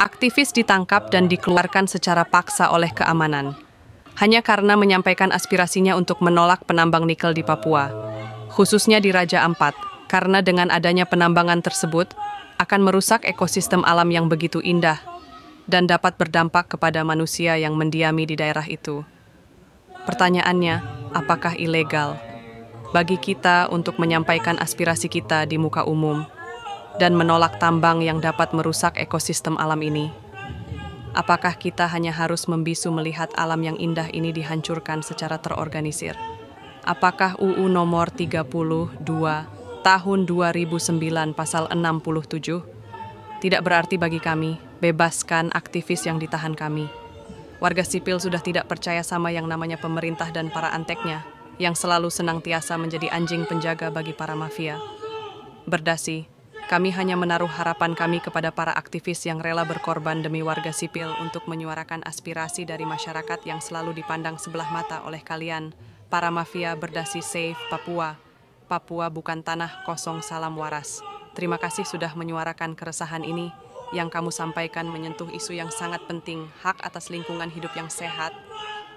Aktivis ditangkap dan dikeluarkan secara paksa oleh keamanan, hanya karena menyampaikan aspirasinya untuk menolak penambang nikel di Papua, khususnya di Raja Ampat, karena dengan adanya penambangan tersebut akan merusak ekosistem alam yang begitu indah dan dapat berdampak kepada manusia yang mendiami di daerah itu. Pertanyaannya, apakah ilegal bagi kita untuk menyampaikan aspirasi kita di muka umum dan menolak tambang yang dapat merusak ekosistem alam ini? Apakah kita hanya harus membisu melihat alam yang indah ini dihancurkan secara terorganisir? Apakah UU nomor 32 tahun 2009 pasal 67 tidak berarti bagi kami? Bebaskan aktivis yang ditahan kami. Warga sipil sudah tidak percaya sama yang namanya pemerintah dan para anteknya yang selalu senantiasa menjadi anjing penjaga bagi para mafia. Berdasi, kami hanya menaruh harapan kami kepada para aktivis yang rela berkorban demi warga sipil untuk menyuarakan aspirasi dari masyarakat yang selalu dipandang sebelah mata oleh kalian, para mafia. Berdasi Save Papua. Papua bukan tanah kosong. Salam waras. Terima kasih sudah menyuarakan keresahan ini. Yang kamu sampaikan menyentuh isu yang sangat penting, hak atas lingkungan hidup yang sehat,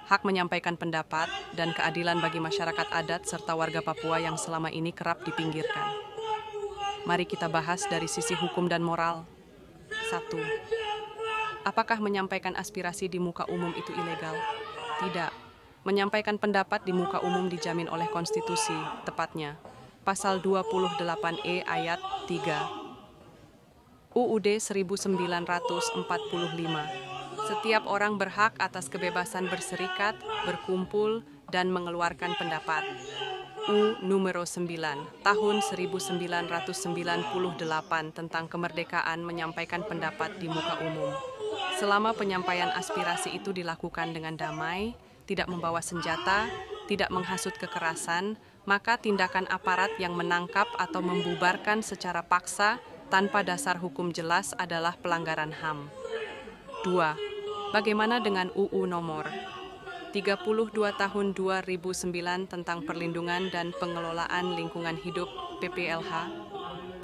hak menyampaikan pendapat, dan keadilan bagi masyarakat adat serta warga Papua yang selama ini kerap dipinggirkan. Mari kita bahas dari sisi hukum dan moral. 1. Apakah menyampaikan aspirasi di muka umum itu ilegal? Tidak. Menyampaikan pendapat di muka umum dijamin oleh konstitusi, tepatnya Pasal 28E ayat 3. UUD 1945. Setiap orang berhak atas kebebasan berserikat, berkumpul, dan mengeluarkan pendapat. U numero 9 tahun 1998 tentang kemerdekaan menyampaikan pendapat di muka umum. Selama penyampaian aspirasi itu dilakukan dengan damai, tidak membawa senjata, tidak menghasut kekerasan, maka tindakan aparat yang menangkap atau membubarkan secara paksa tanpa dasar hukum jelas adalah pelanggaran HAM. 2. Bagaimana dengan UU nomor 32 tahun 2009 tentang perlindungan dan pengelolaan lingkungan hidup PPLH?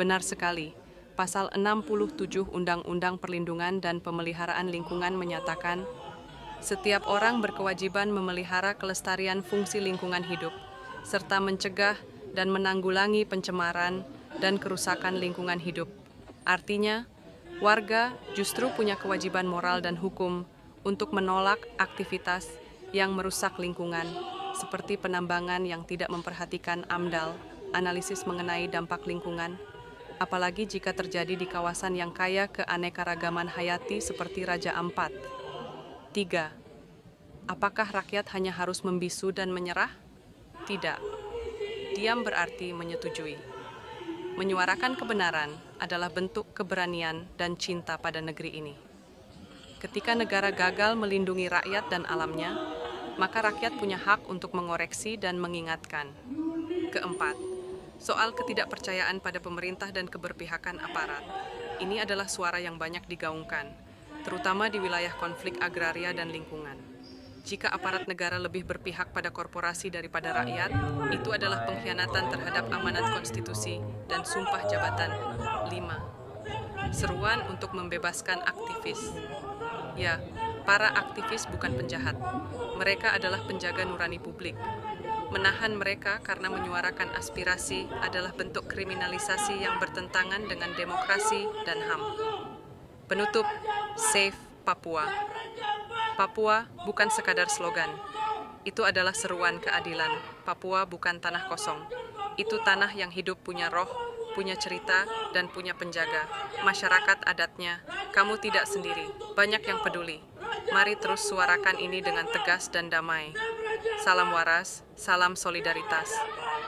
Benar sekali. Pasal 67 Undang-Undang Perlindungan dan Pemeliharaan Lingkungan menyatakan, setiap orang berkewajiban memelihara kelestarian fungsi lingkungan hidup, serta mencegah dan menanggulangi pencemaran dan kerusakan lingkungan hidup. Artinya, warga justru punya kewajiban moral dan hukum untuk menolak aktivitas yang merusak lingkungan, seperti penambangan yang tidak memperhatikan AMDAL, analisis mengenai dampak lingkungan, apalagi jika terjadi di kawasan yang kaya keanekaragaman hayati seperti Raja Ampat. 3. Apakah rakyat hanya harus membisu dan menyerah? Tidak. Diam berarti menyetujui. Menyuarakan kebenaran adalah bentuk keberanian dan cinta pada negeri ini. Ketika negara gagal melindungi rakyat dan alamnya, maka rakyat punya hak untuk mengoreksi dan mengingatkan. 4. Soal ketidakpercayaan pada pemerintah dan keberpihakan aparat. Ini adalah suara yang banyak digaungkan, terutama di wilayah konflik agraria dan lingkungan. Jika aparat negara lebih berpihak pada korporasi daripada rakyat, itu adalah pengkhianatan terhadap amanat konstitusi dan sumpah jabatan. 5. Seruan untuk membebaskan aktivis. Ya, para aktivis bukan penjahat. Mereka adalah penjaga nurani publik. Menahan mereka karena menyuarakan aspirasi adalah bentuk kriminalisasi yang bertentangan dengan demokrasi dan HAM. Penutup, Save Papua. Papua bukan sekadar slogan. Itu adalah seruan keadilan. Papua bukan tanah kosong. Itu tanah yang hidup, punya roh, punya cerita, dan punya penjaga. Masyarakat adatnya, kamu tidak sendiri. Banyak yang peduli. Mari terus suarakan ini dengan tegas dan damai. Salam waras, salam solidaritas.